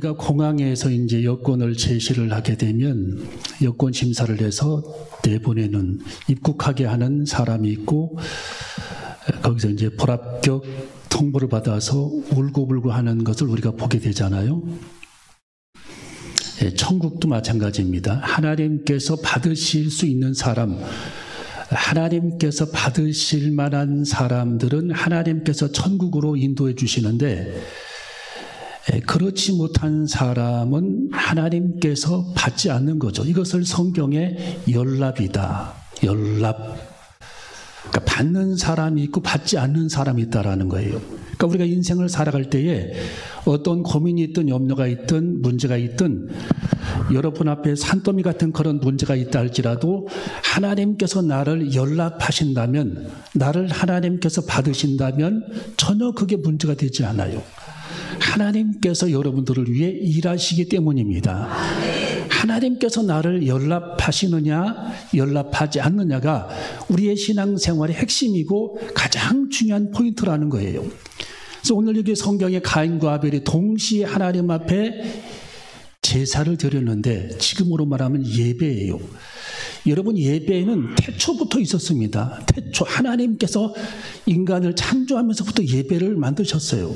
우리가 공항에서 이제 여권을 제시를 하게 되면 여권 심사를 해서 내보내는, 입국하게 하는 사람이 있고, 거기서 이제 불합격 통보를 받아서 울고불고 하는 것을 우리가 보게 되잖아요. 천국도 마찬가지입니다. 하나님께서 받으실 수 있는 사람, 하나님께서 받으실 만한 사람들은 하나님께서 천국으로 인도해 주시는데, 그렇지 못한 사람은 하나님께서 받지 않는 거죠. 이것을 성경에 연랍이다. 연랍. 그러니까 받는 사람이 있고 받지 않는 사람이 있다라는 거예요. 그러니까 우리가 인생을 살아갈 때에 어떤 고민이 있든 염려가 있든 문제가 있든 여러분 앞에 산더미 같은 그런 문제가 있다 할지라도 하나님께서 나를 연락하신다면, 나를 하나님께서 받으신다면 전혀 그게 문제가 되지 않아요. 하나님께서 여러분들을 위해 일하시기 때문입니다. 하나님께서 나를 연락하시느냐 연락하지 않느냐가 우리의 신앙생활의 핵심이고 가장 중요한 포인트라는 거예요. 그래서 오늘 여기 성경에 가인과 아벨이 동시에 하나님 앞에 제사를 드렸는데, 지금으로 말하면 예배예요. 여러분, 예배는 태초부터 있었습니다. 태초 하나님께서 인간을 창조하면서부터 예배를 만드셨어요.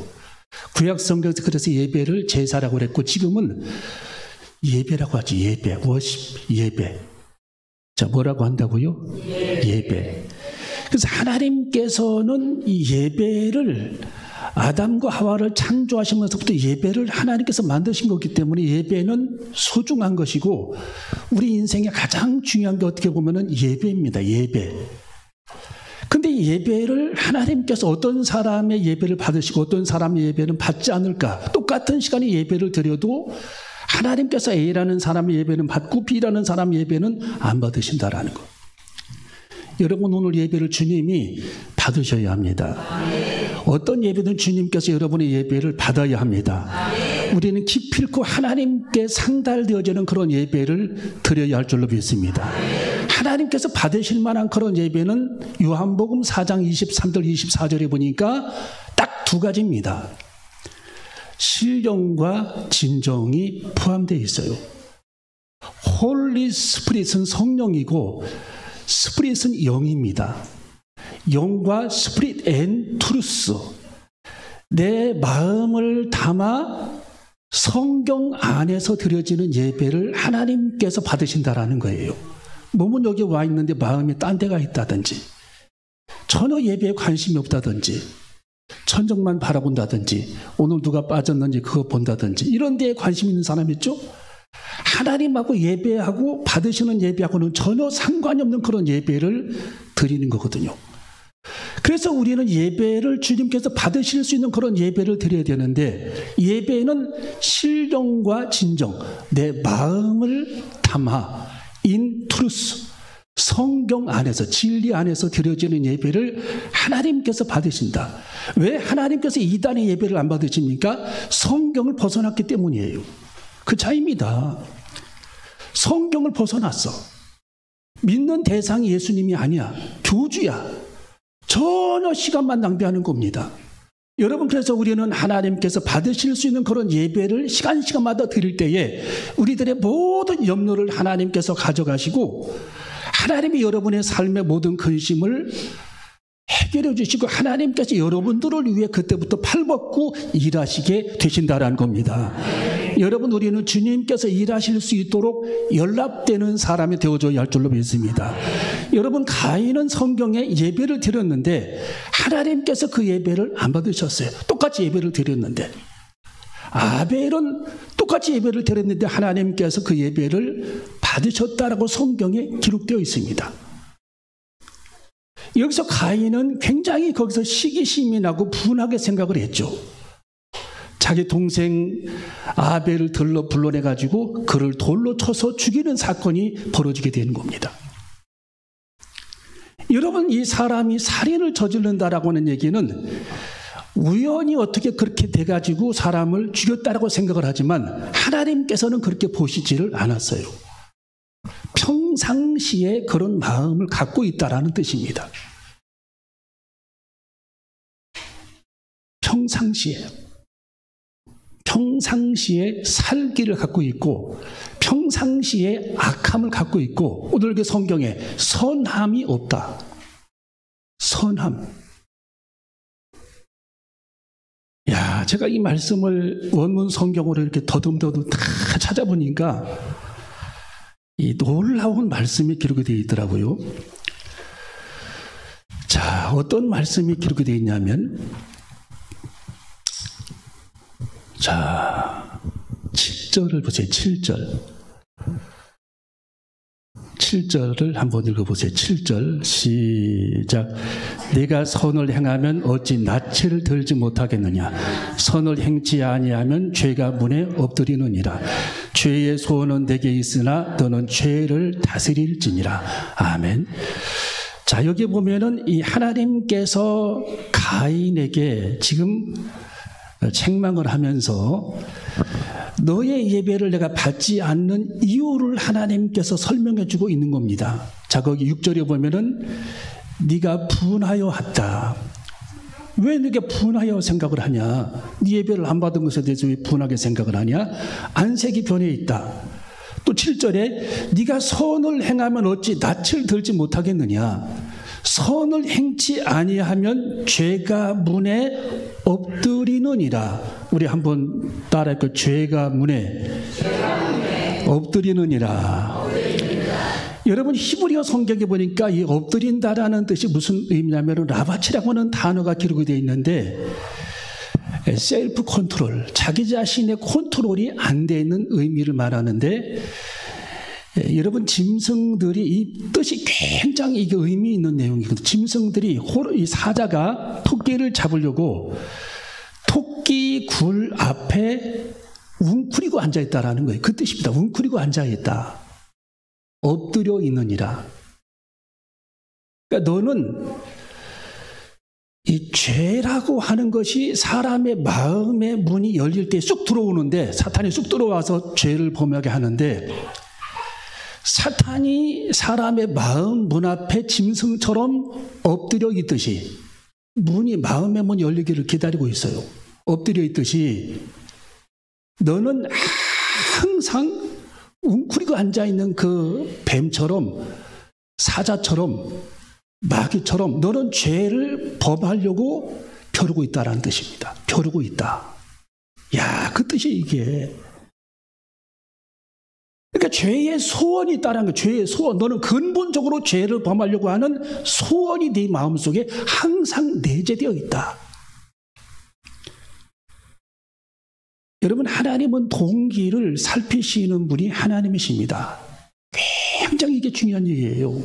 구약 성경에서 그래서 예배를 제사라고 그랬고, 지금은 예배라고 하지. 예배, 워십, 예배. 자, 뭐라고 한다고요? 예배. 그래서 하나님께서는 이 예배를, 아담과 하와를 창조하시면서부터 예배를 하나님께서 만드신 거기 때문에 예배는 소중한 것이고, 우리 인생에 가장 중요한 게 어떻게 보면은 예배입니다. 예배. 근데 예배를 하나님께서 어떤 사람의 예배를 받으시고 어떤 사람의 예배는 받지 않을까? 똑같은 시간에 예배를 드려도 하나님께서 A라는 사람의 예배는 받고 B라는 사람의 예배는 안 받으신다라는 거. 여러분, 오늘 예배를 주님이 받으셔야 합니다. 어떤 예배든 주님께서 여러분의 예배를 받아야 합니다. 우리는 기필코 하나님께 상달되어지는 그런 예배를 드려야 할 줄로 믿습니다. 하나님께서 받으실 만한 그런 예배는 요한복음 4장 23절 24절에 보니까 딱 두 가지입니다. 신령과 진정이 포함되어 있어요. 홀리 스피릿은 성령이고 스피릿은 영입니다. 영과 스피릿 앤 트루스. 내 마음을 담아 성경 안에서 드려지는 예배를 하나님께서 받으신다라는 거예요. 몸은 여기 와 있는데 마음이 딴 데가 있다든지, 전혀 예배에 관심이 없다든지, 천정만 바라본다든지, 오늘 누가 빠졌는지 그거 본다든지, 이런 데에 관심 있는 사람 있죠? 하나님하고 예배하고 받으시는 예배하고는 전혀 상관이 없는 그런 예배를 드리는 거거든요. 그래서 우리는 예배를 주님께서 받으실 수 있는 그런 예배를 드려야 되는데, 예배는 신령과 진정, 내 마음을 담아 인 트루스, 성경 안에서, 진리 안에서 드려지는 예배를 하나님께서 받으신다. 왜 하나님께서 이단의 예배를 안 받으십니까? 성경을 벗어났기 때문이에요. 그 차이입니다. 성경을 벗어났어. 믿는 대상이 예수님이 아니야. 교주야. 전혀 시간만 낭비하는 겁니다. 여러분, 그래서 우리는 하나님께서 받으실 수 있는 그런 예배를 시간마다 드릴 때에 우리들의 모든 염려를 하나님께서 가져가시고, 하나님이 여러분의 삶의 모든 근심을 해결해 주시고, 하나님께서 여러분들을 위해 그때부터 팔벗고 일하시게 되신다라는 겁니다. 여러분, 우리는 주님께서 일하실 수 있도록 연락되는 사람이 되어줘야 할 줄로 믿습니다. 여러분, 가인은 성경에 예배를 드렸는데 하나님께서 그 예배를 안 받으셨어요. 똑같이 예배를 드렸는데. 아벨은 똑같이 예배를 드렸는데 하나님께서 그 예배를 받으셨다라고 성경에 기록되어 있습니다. 여기서 가인은 굉장히 거기서 시기심이 나고 분하게 생각을 했죠. 자기 동생 아벨을 불러내가지고 그를 돌로 쳐서 죽이는 사건이 벌어지게 되는 겁니다. 여러분, 이 사람이 살인을 저지른다라고 하는 얘기는 우연히 어떻게 그렇게 돼가지고 사람을 죽였다라고 생각을 하지만 하나님께서는 그렇게 보시지를 않았어요. 평상시에 그런 마음을 갖고 있다라는 뜻입니다. 평상시에 살기를 갖고 있고 평상시에 악함을 갖고 있고 오늘 그 성경에 선함이 없다. 선함. 야, 제가 이 말씀을 원문 성경으로 이렇게 더듬더듬 다 찾아보니까 이 놀라운 말씀이 기록이 되어 있더라고요. 자, 어떤 말씀이 기록이 되어 있냐면, 자, 7절을 보세요. 7절. 7절을 한번 읽어보세요. 7절 시작. 네가 선을 행하면 어찌 낯을 들지 못하겠느냐. 선을 행치 아니하면 죄가 문에 엎드리느니라. 죄의 소원은 내게 있으나 너는 죄를 다스릴지니라. 아멘. 자, 여기 보면은 이 하나님께서 가인에게 지금 책망을 하면서 너의 예배를 내가 받지 않는 이유를 하나님께서 설명해 주고 있는 겁니다. 자, 거기 6절에 보면은 네가 분하여 했다. 왜 네가 분하여 생각을 하냐? 네 예배를 안 받은 것에 대해서 왜 분하게 생각을 하냐? 안색이 변해 있다. 또 7절에 네가 선을 행하면 어찌 낯을 들지 못하겠느냐? 선을 행치 아니하면 죄가 문에 엎드리느니라. 우리 한번 따라할까요? 죄가 문에 엎드리느니라. 여러분 히브리어 성경에 보니까 이 엎드린다라는 뜻이 무슨 의미냐면 라바치라고 하는 단어가 기록이 되어 있는데 셀프 컨트롤, 자기 자신의 컨트롤이 안 되는 의미를 말하는데 여러분 짐승들이 이 뜻이 굉장히 이게 의미 있는 내용이거든요. 짐승들이 이 사자가 토끼를 잡으려고 토끼 굴 앞에 웅크리고 앉아있다라는 거예요. 그 뜻입니다. 웅크리고 앉아있다. 엎드려 있느니라. 그러니까 너는 이 죄라고 하는 것이 사람의 마음의 문이 열릴 때 쑥 들어오는데 사탄이 쑥 들어와서 죄를 범하게 하는데 사탄이 사람의 마음 문 앞에 짐승처럼 엎드려 있듯이 문이 마음의 문이 열리기를 기다리고 있어요. 엎드려 있듯이 너는 항상 웅크리고 앉아있는 그 뱀처럼 사자처럼 마귀처럼 너는 죄를 범하려고 벼르고 있다라는 뜻입니다. 벼르고 있다. 야, 그 뜻이 이게. 그러니까 죄의 소원이 있다는 거예요. 죄의 소원. 너는 근본적으로 죄를 범하려고 하는 소원이 네 마음속에 항상 내재되어 있다. 여러분, 하나님은 동기를 살피시는 분이 하나님이십니다. 굉장히 이게 중요한 얘기예요.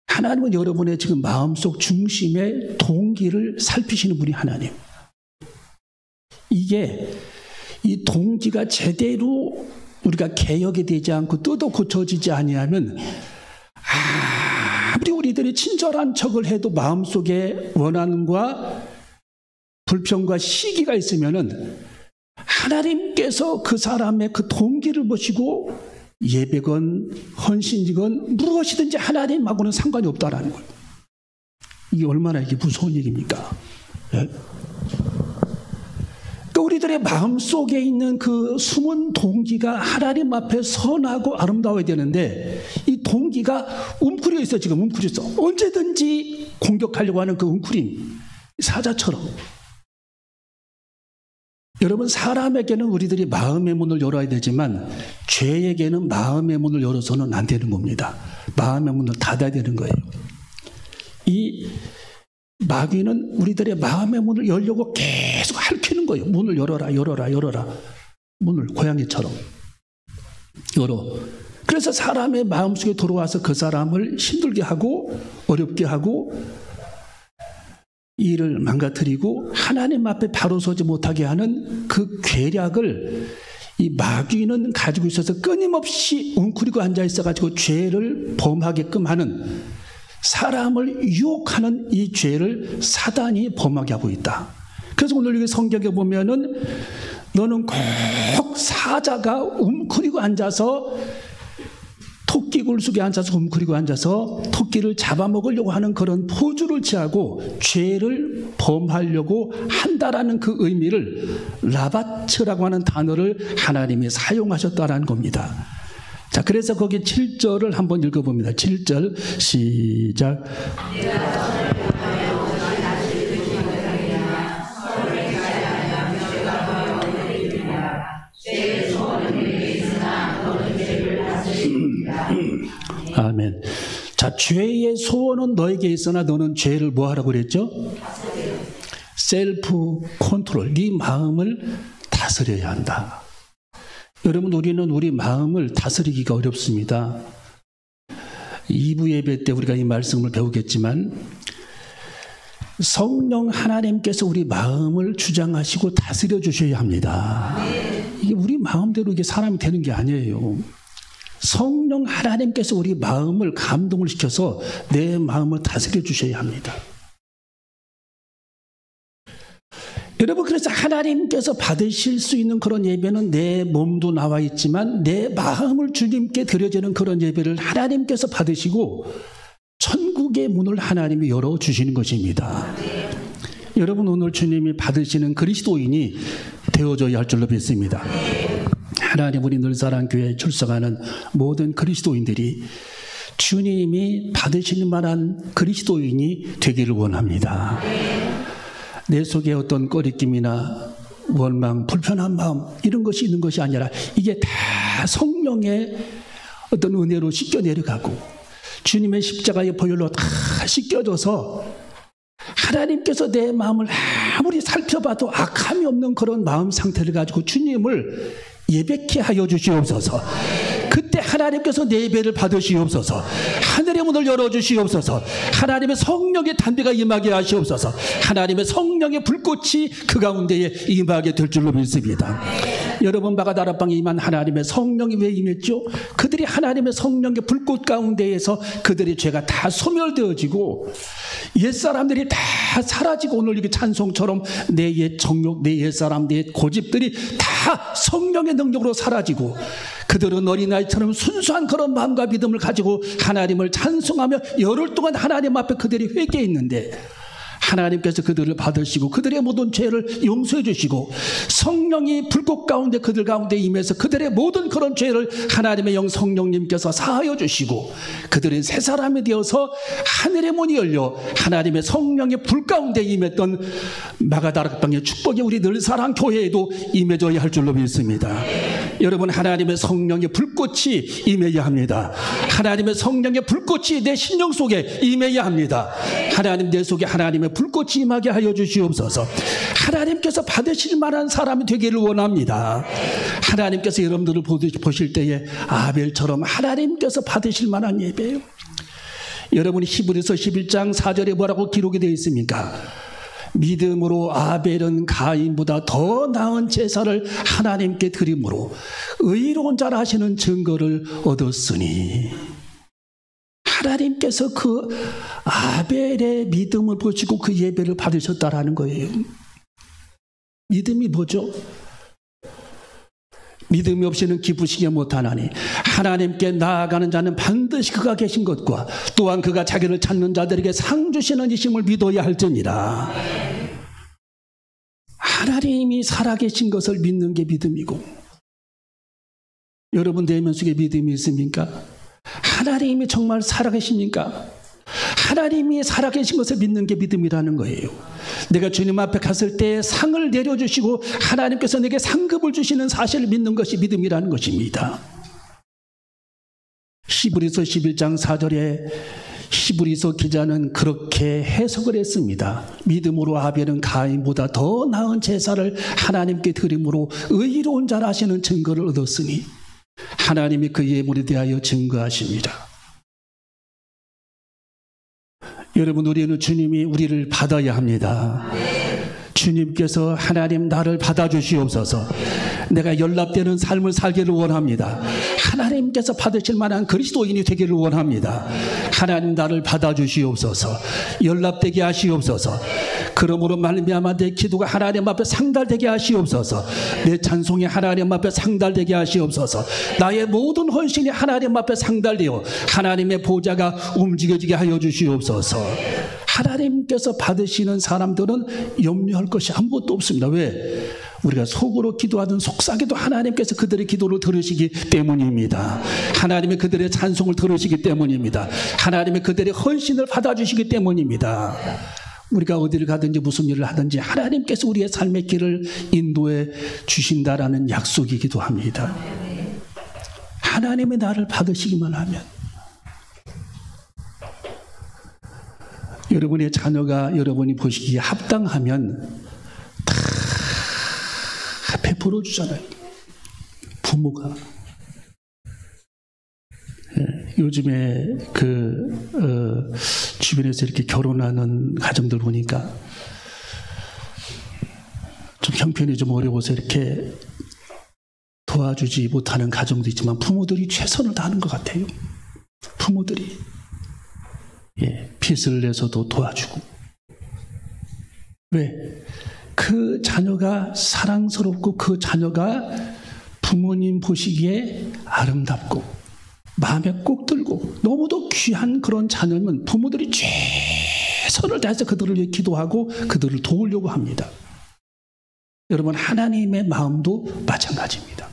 하나님은 여러분의 지금 마음속 중심의 동기를 살피시는 분이 하나님. 이게 이 동기가 제대로 우리가 개혁이 되지 않고 뜯어 고쳐지지 아니하면 아무리 우리들이 친절한 척을 해도 마음속에 원한과 불평과 시기가 있으면은 하나님께서 그 사람의 그 동기를 보시고 예배건 헌신이건 무엇이든지 하나님하고는 상관이 없다라는 거예요. 이게 얼마나 이게 무서운 얘기입니까? 예? 우리들의 마음속에 있는 그 숨은 동기가 하나님 앞에 선하고 아름다워야 되는데 이 동기가 웅크려 있어. 지금 웅크려 있어. 언제든지 공격하려고 하는 그 웅크림, 사자처럼. 여러분, 사람에게는 우리들이 마음의 문을 열어야 되지만 죄에게는 마음의 문을 열어서는 안 되는 겁니다. 마음의 문을 닫아야 되는 거예요. 이 마귀는 우리들의 마음의 문을 열려고 계속 핥히는 거예요. 문을 열어라, 열어라, 열어라. 문을 고양이처럼 열어. 그래서 사람의 마음속에 들어와서 그 사람을 힘들게 하고 어렵게 하고 일을 망가뜨리고 하나님 앞에 바로 서지 못하게 하는 그 계략을 이 마귀는 가지고 있어서 끊임없이 웅크리고 앉아있어가지고 죄를 범하게끔 하는, 사람을 유혹하는 이 죄를 사단이 범하게 하고 있다. 그래서 오늘 여기 성경에 보면은 너는 꼭 사자가 웅크리고 앉아서 토끼 굴속에 앉아서 웅크리고 앉아서 토끼를 잡아먹으려고 하는 그런 포즈를 취하고 죄를 범하려고 한다라는 그 의미를 라바츠라고 하는 단어를 하나님이 사용하셨다라는 겁니다. 자, 그래서 거기 7절을 한번 읽어봅니다. 7절 시작. 아멘. 자, 죄의 소원은 너에게 있으나 너는 죄를 뭐 하라고 그랬죠? 셀프 컨트롤. 네 마음을 다스려야 한다. 여러분, 우리는 우리 마음을 다스리기가 어렵습니다. 2부 예배 때 우리가 이 말씀을 배우겠지만 성령 하나님께서 우리 마음을 주장하시고 다스려 주셔야 합니다. 이게 우리 마음대로 이게 사람이 되는 게 아니에요. 성령 하나님께서 우리 마음을 감동을 시켜서 내 마음을 다스려 주셔야 합니다. 여러분, 그래서 하나님께서 받으실 수 있는 그런 예배는 내 몸도 나와 있지만 내 마음을 주님께 드려지는 그런 예배를 하나님께서 받으시고 천국의 문을 하나님이 열어주시는 것입니다. 여러분, 오늘 주님이 받으시는 그리스도인이 되어줘야 할 줄로 믿습니다. 하나님, 우리 늘사랑교회에 출석하는 모든 그리스도인들이 주님이 받으시는 만한 그리스도인이 되기를 원합니다. 내 속에 어떤 꺼리낌이나 원망, 불편한 마음 이런 것이 있는 것이 아니라 이게 다 성령의 어떤 은혜로 씻겨 내려가고 주님의 십자가의 보혈로 다 씻겨져서 하나님께서 내 마음을 아무리 살펴봐도 악함이 없는 그런 마음 상태를 가지고 주님을 예배케 하여 주시옵소서. 그때 하나님께서 내 예배를 받으시옵소서. 하늘의 문을 열어주시옵소서. 하나님의 성령의 단비가 임하게 하시옵소서. 하나님의 성령의 불꽃이 그 가운데에 임하게 될 줄로 믿습니다. 여러분, 마가다락방에 임한 하나님의 성령이 왜 임했죠? 그들이 하나님의 성령의 불꽃 가운데에서 그들의 죄가 다 소멸되어지고 옛사람들이 다 사라지고 오늘 이게 찬송처럼 내 옛 정욕, 내 옛사람, 내 옛 고집들이 다 성령의 능력으로 사라지고 그들은 어린아이처럼 순수한 그런 마음과 믿음을 가지고 하나님을 찬송하며 열흘 동안 하나님 앞에 그들이 회개했는데 하나님께서 그들을 받으시고 그들의 모든 죄를 용서해 주시고 성령이 불꽃 가운데 그들 가운데 임해서 그들의 모든 그런 죄를 하나님의 영 성령님께서 사하여 주시고 그들은 새 사람이 되어서 하늘의 문이 열려 하나님의 성령의 불 가운데 임했던 마가다락방의 축복이 우리 늘사랑 교회에도 임해져야 할 줄로 믿습니다. 여러분, 하나님의 성령의 불꽃이 임해야 합니다. 하나님의 성령의 불꽃이 내 심령 속에 임해야 합니다. 하나님, 내 속에 하나님의 불꽃이 임하게 하여 주시옵소서. 하나님께서 받으실 만한 사람이 되기를 원합니다. 하나님께서 여러분들을 보실 때에 아벨처럼 하나님께서 받으실 만한 예배예요. 여러분이 히브리서 11장 4절에 뭐라고 기록이 되어 있습니까? 믿음으로 아벨은 가인보다 더 나은 제사를 하나님께 드림으로 의로운 자라 하시는 증거를 얻었으니, 하나님께서 그 아벨의 믿음을 보시고 그 예배를 받으셨다라는 거예요. 믿음이 뭐죠? 믿음이 없이는 기쁘시게 못하나니 하나님께 나아가는 자는 반드시 그가 계신 것과 또한 그가 자기를 찾는 자들에게 상 주시는 이심을 믿어야 할지니라. 하나님이 살아계신 것을 믿는 게 믿음이고, 여러분 내면 속에 믿음이 있습니까? 하나님이 정말 살아계십니까? 하나님이 살아계신 것을 믿는 게 믿음이라는 거예요. 내가 주님 앞에 갔을 때 상을 내려주시고 하나님께서 내게 상급을 주시는 사실을 믿는 것이 믿음이라는 것입니다. 히브리서 11장 4절에 히브리서 기자는 그렇게 해석을 했습니다. 믿음으로 아벨은 가인보다 더 나은 제사를 하나님께 드림으로 의로운 자라 하시는 증거를 얻었으니 하나님이 그 예물에 대하여 증거하십니다. 여러분, 우리는 주님이 우리를 받아야 합니다. 주님께서 하나님 나를 받아주시옵소서. 내가 연락되는 삶을 살기를 원합니다. 하나님께서 받으실 만한 그리스도인이 되기를 원합니다. 하나님 나를 받아주시옵소서. 연락되게 하시옵소서. 그러므로 말미암아 내 기도가 하나님 앞에 상달되게 하시옵소서. 내 찬송이 하나님 앞에 상달되게 하시옵소서. 나의 모든 헌신이 하나님 앞에 상달되어 하나님의 보좌가 움직여지게 하여 주시옵소서. 하나님께서 받으시는 사람들은 염려할 것이 아무것도 없습니다. 왜? 우리가 속으로 기도하던 속삭여도 하나님께서 그들의 기도를 들으시기 때문입니다. 하나님의 그들의 찬송을 들으시기 때문입니다. 하나님의 그들의 헌신을 받아주시기 때문입니다. 우리가 어디를 가든지 무슨 일을 하든지 하나님께서 우리의 삶의 길을 인도해 주신다라는 약속이기도 합니다. 하나님의 나를 받으시기만 하면, 여러분의 자녀가 여러분이 보시기에 합당하면 다 베풀어 주잖아요. 부모가. 요즘에 주변에서 이렇게 결혼하는 가정들 보니까 좀 형편이 좀 어려워서 이렇게 도와주지 못하는 가정도 있지만 부모들이 최선을 다하는 것 같아요. 부모들이 빚을 내서도 도와주고. 왜? 그 자녀가 사랑스럽고 그 자녀가 부모님 보시기에 아름답고 마음에 꼭 들고 너무도 귀한 그런 자녀면 부모들이 최선을 다해서 그들을 위해 기도하고 그들을 도우려고 합니다. 여러분, 하나님의 마음도 마찬가지입니다.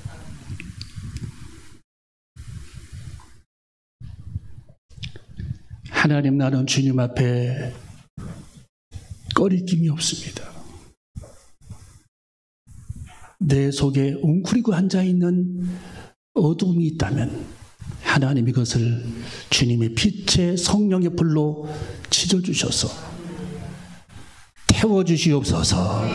하나님, 나는 주님 앞에 꺼리낌이 없습니다. 내 속에 웅크리고 앉아있는 어둠이 있다면 하나님 이것을 주님의 빛의 성령의 불로 찢어주셔서 태워주시옵소서.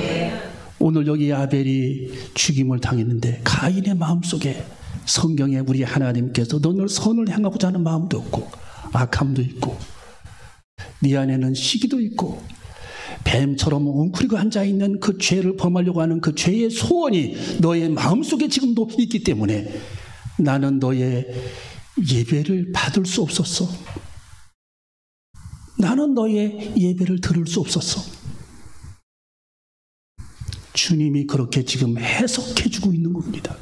오늘 여기 아벨이 죽임을 당했는데 가인의 마음속에 성경에 우리 하나님께서 너는 선을 향하고자 하는 마음도 없고 악함도 있고 네 안에는 시기도 있고 뱀처럼 웅크리고 앉아있는 그 죄를 범하려고 하는 그 죄의 소원이 너의 마음속에 지금도 있기 때문에 나는 너의 예배를 받을 수 없었어. 나는 너의 예배를 들을 수 없었어. 주님이 그렇게 지금 해석해주고 있는 겁니다.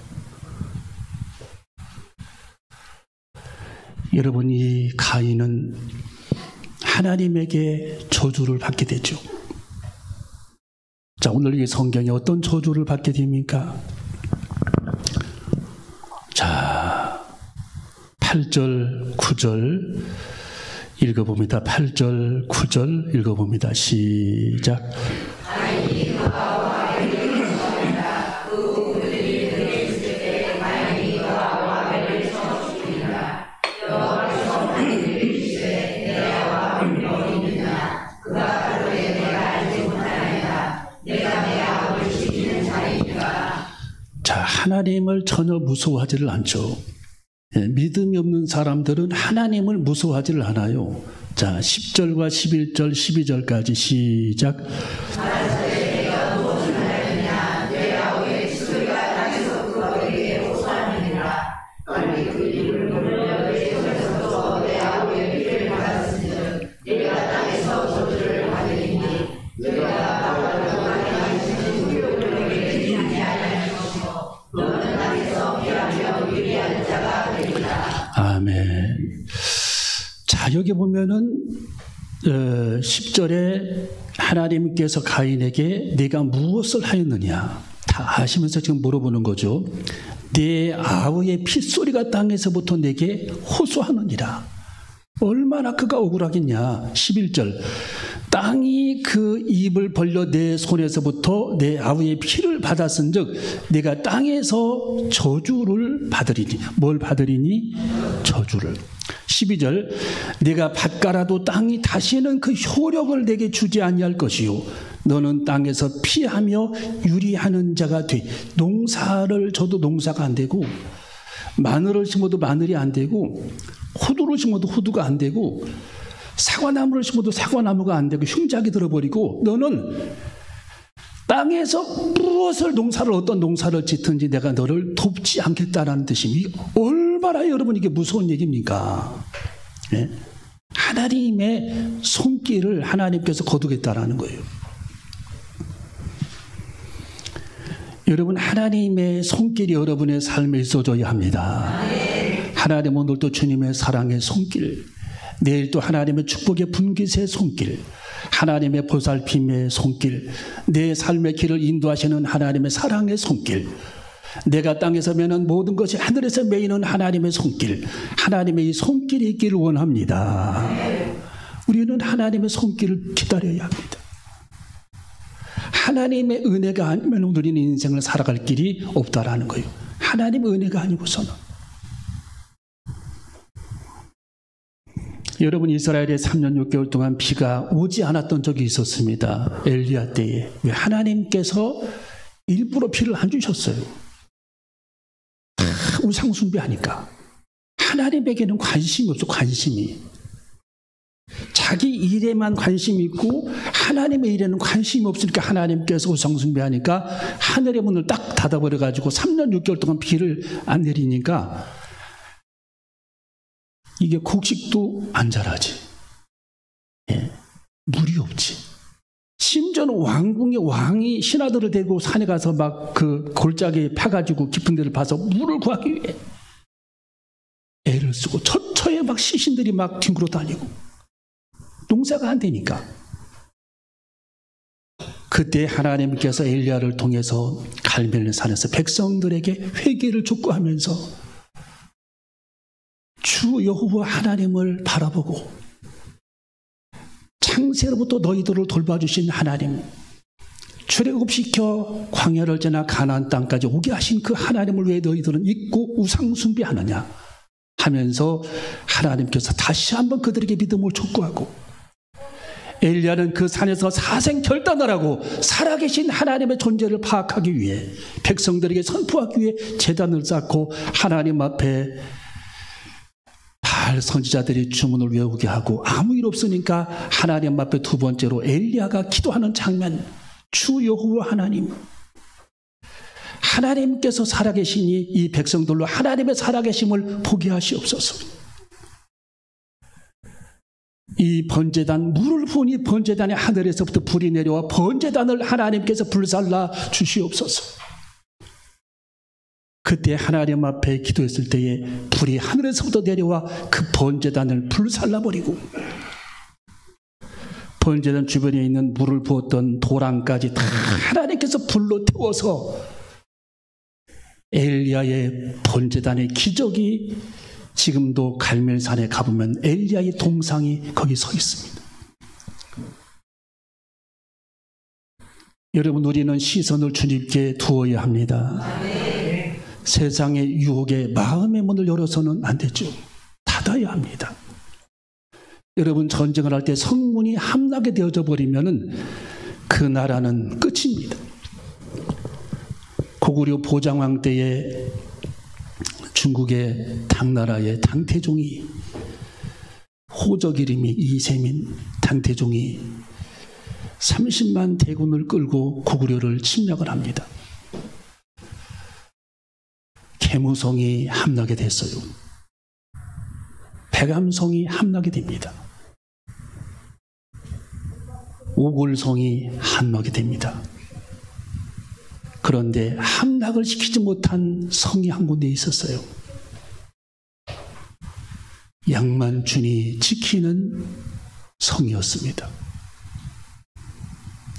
여러분, 이 가인은 하나님에게 저주를 받게 되죠. 자, 오늘 이 성경에 어떤 저주를 받게 됩니까? 자, 8절, 9절 읽어봅니다. 8절, 9절 읽어봅니다. 시작. 자, 하나님을 전혀 무서워하지를 않죠. 믿음이 없는 사람들은 하나님을 무서워하지를 않아요. 자, 10절과 11절, 12절까지 시작. 아멘. 자, 여기 보면은 10절에 하나님께서 가인에게 네가 무엇을 하였느냐 다 아시면서 지금 물어보는 거죠. 내 아우의 핏소리가 땅에서부터 내게 호소하느니라. 얼마나 그가 억울하겠냐. 11절 땅이 그 입을 벌려 내 손에서부터 내 아우의 피를 받았은즉 내가 땅에서 저주를 받으리니. 뭘 받으리니? 저주를. 12절 내가 밭가라도 땅이 다시는 그 효력을 내게 주지 아니할 것이요 너는 땅에서 피하며 유리하는 자가 돼. 농사를 져도 농사가 안 되고 마늘을 심어도 마늘이 안 되고 호두를 심어도 호두가 안 되고 사과나무를 심어도 사과나무가 안 되고 흉작이 들어버리고 너는 땅에서 무엇을 농사를 어떤 농사를 짓든지 내가 너를 돕지 않겠다라는 뜻이 얼마나 여러분 이게 무서운 얘기입니까? 네? 하나님의 손길을 하나님께서 거두겠다라는 거예요. 여러분, 하나님의 손길이 여러분의 삶에 있어줘야 합니다. 하나님, 오늘도 주님의 사랑의 손길, 내일 또 하나님의 축복의 분깃의 손길, 하나님의 보살핌의 손길, 내 삶의 길을 인도하시는 하나님의 사랑의 손길, 내가 땅에서 매는 모든 것이 하늘에서 매이는 하나님의 손길, 하나님의 이 손길이 있기를 원합니다. 우리는 하나님의 손길을 기다려야 합니다. 하나님의 은혜가 아니면 우리는 인생을 살아갈 길이 없다라는 거예요. 하나님의 은혜가 아니고서는. 여러분, 이스라엘에 3년 6개월 동안 비가 오지 않았던 적이 있었습니다. 엘리야 때에. 왜? 하나님께서 일부러 비를 안 주셨어요. 다 우상 숭배하니까. 하나님에게는 관심이 없어, 관심이. 자기 일에만 관심이 있고 하나님의 일에는 관심이 없으니까 하나님께서 우상 숭배하니까 하늘의 문을 딱 닫아버려가지고 3년 6개월 동안 비를 안 내리니까 이게 곡식도 안 자라지. 예, 물이 없지. 심지어는 왕궁의 왕이 신하들을 데리고 산에 가서 막 그 골짜기 파가지고 깊은 데를 파서 물을 구하기 위해 애를 쓰고 처처에 막 시신들이 막 뒹굴어 다니고 농사가 안 되니까. 그때 하나님께서 엘리야를 통해서 갈멜산에서 백성들에게 회개를 촉구하면서 주 여호와 하나님을 바라보고 창세로부터 너희들을 돌봐주신 하나님, 출애굽시켜 광야를 지나 가나안 땅까지 오게 하신 그 하나님을 왜 너희들은 잊고 우상 숭배하느냐 하면서 하나님께서 다시 한번 그들에게 믿음을 촉구하고, 엘리야는 그 산에서 사생 결단을 하고 살아계신 하나님의 존재를 파악하기 위해 백성들에게 선포하기 위해 제단을 쌓고 하나님 앞에 바알 선지자들이 주문을 외우게 하고 아무 일 없으니까 하나님 앞에 두 번째로 엘리야가 기도하는 장면. 주 여호와 하나님, 하나님께서 살아계시니 이 백성들로 하나님의 살아계심을 보게 하시옵소서. 이 번제단, 물을 부으니 번제단에 하늘에서부터 불이 내려와 번제단을 하나님께서 불살라 주시옵소서. 그때 하나님 앞에 기도했을 때에 불이 하늘에서부터 내려와 그 번제단을 불살라버리고 번제단 주변에 있는 물을 부었던 도랑까지 다 하나님께서 불로 태워서 엘리야의 번제단의 기적이 지금도 갈멜산에 가보면 엘리야의 동상이 거기 서 있습니다. 여러분, 우리는 시선을 주님께 두어야 합니다. 세상의 유혹에 마음의 문을 열어서는 안 되죠. 닫아야 합니다. 여러분, 전쟁을 할 때 성문이 함락이 되어져 버리면 그 나라는 끝입니다. 고구려 보장왕 때에 중국의 당나라의 당태종이, 호적 이름이 이세민, 당태종이 30만 대군을 끌고 고구려를 침략을 합니다. 개무성이 함락이 됐어요. 백암성이 함락이 됩니다. 오골성이 함락이 됩니다. 그런데 함락을 시키지 못한 성이 한 군데 있었어요. 양만춘이 지키는 성이었습니다.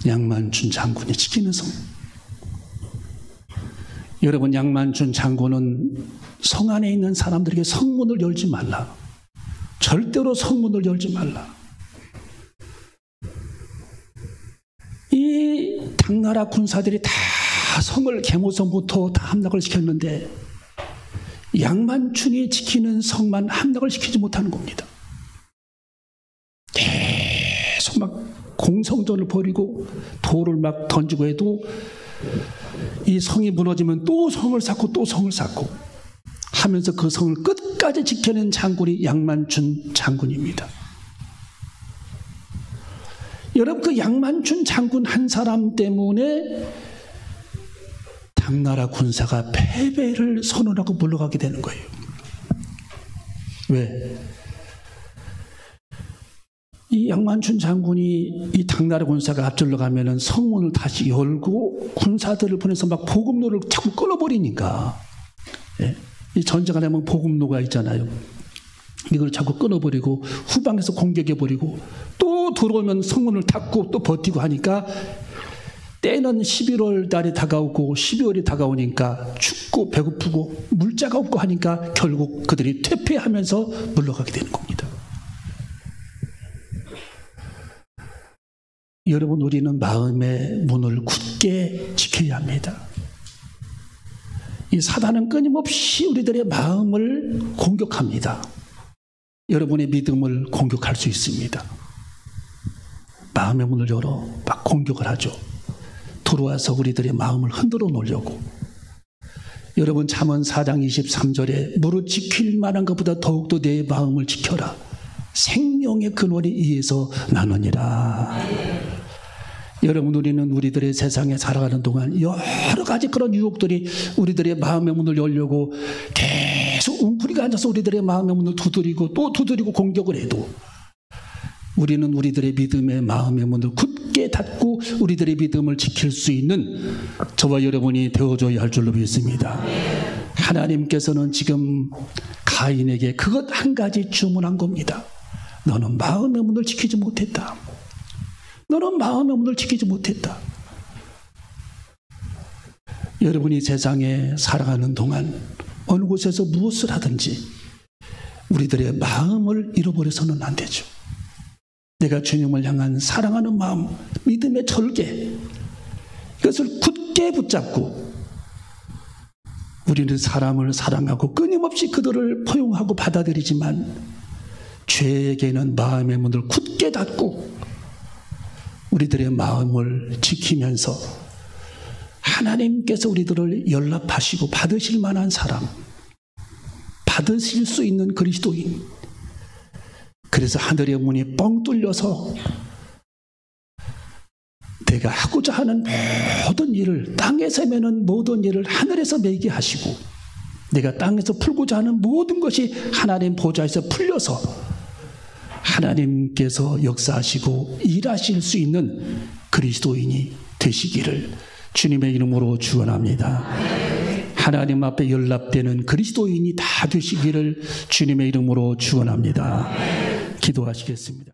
양만춘 장군이 지키는 성. 여러분, 양만춘 장군은 성 안에 있는 사람들에게 성문을 열지 말라. 절대로 성문을 열지 말라. 이 당나라 군사들이 다 성을 개모성부터 다 함락을 시켰는데 양만춘이 지키는 성만 함락을 시키지 못하는 겁니다. 계속 막 공성전을 벌이고 돌을 막 던지고 해도 이 성이 무너지면 또 성을 쌓고 또 성을 쌓고 하면서 그 성을 끝까지 지켜낸 장군이 양만춘 장군입니다. 여러분, 그 양만춘 장군 한 사람 때문에 당나라 군사가 패배를 선언하고 물러가게 되는 거예요. 왜? 이 양만춘 장군이 이 당나라 군사가 앞질러 가면은 성문을 다시 열고 군사들을 보내서 막 보급로를 자꾸 끊어버리니까, 예, 이 전쟁을 하면 보급로가 있잖아요. 이걸 자꾸 끊어버리고 후방에서 공격해버리고 또 들어오면 성문을 닫고 또 버티고 하니까 때는 11월 달이 다가오고 12월이 다가오니까 춥고 배고프고 물자가 없고 하니까 결국 그들이 퇴폐하면서 물러가게 되는 겁니다. 여러분, 우리는 마음의 문을 굳게 지켜야 합니다. 이 사단은 끊임없이 우리들의 마음을 공격합니다. 여러분의 믿음을 공격할 수 있습니다. 마음의 문을 열어 막 공격을 하죠. 들어와서 우리들의 마음을 흔들어 놓으려고. 여러분, 잠언 4장 23절에 무릇 지킬 만한 것보다 더욱더 내 마음을 지켜라. 생명의 근원이 이에서 나느니라. 여러분, 우리는 우리들의 세상에 살아가는 동안 여러 가지 그런 유혹들이 우리들의 마음의 문을 열려고 계속 웅크리고 앉아서 우리들의 마음의 문을 두드리고 또 두드리고 공격을 해도 우리는 우리들의 믿음의 마음의 문을 굳게 닫고 우리들의 믿음을 지킬 수 있는 저와 여러분이 되어줘야 할 줄로 믿습니다. 하나님께서는 지금 가인에게 그것 한 가지 주문한 겁니다. 너는 마음의 문을 지키지 못했다. 너는 마음의 문을 지키지 못했다. 여러분이 세상에 살아가는 동안 어느 곳에서 무엇을 하든지 우리들의 마음을 잃어버려서는 안 되죠. 내가 주님을 향한 사랑하는 마음, 믿음의 절개, 이것을 굳게 붙잡고 우리는 사람을 사랑하고 끊임없이 그들을 포용하고 받아들이지만 죄에게는 마음의 문을 굳게 닫고 우리들의 마음을 지키면서 하나님께서 우리들을 연락하시고 받으실 만한 사람, 받으실 수 있는 그리스도인, 그래서 하늘의 문이 뻥 뚫려서 내가 하고자 하는 모든 일을, 땅에서 매는 모든 일을 하늘에서 매게 하시고 내가 땅에서 풀고자 하는 모든 것이 하나님 보좌에서 풀려서 하나님께서 역사하시고 일하실 수 있는 그리스도인이 되시기를 주님의 이름으로 축원합니다. 하나님 앞에 연락되는 그리스도인이 다 되시기를 주님의 이름으로 축원합니다. 기도하시겠습니다.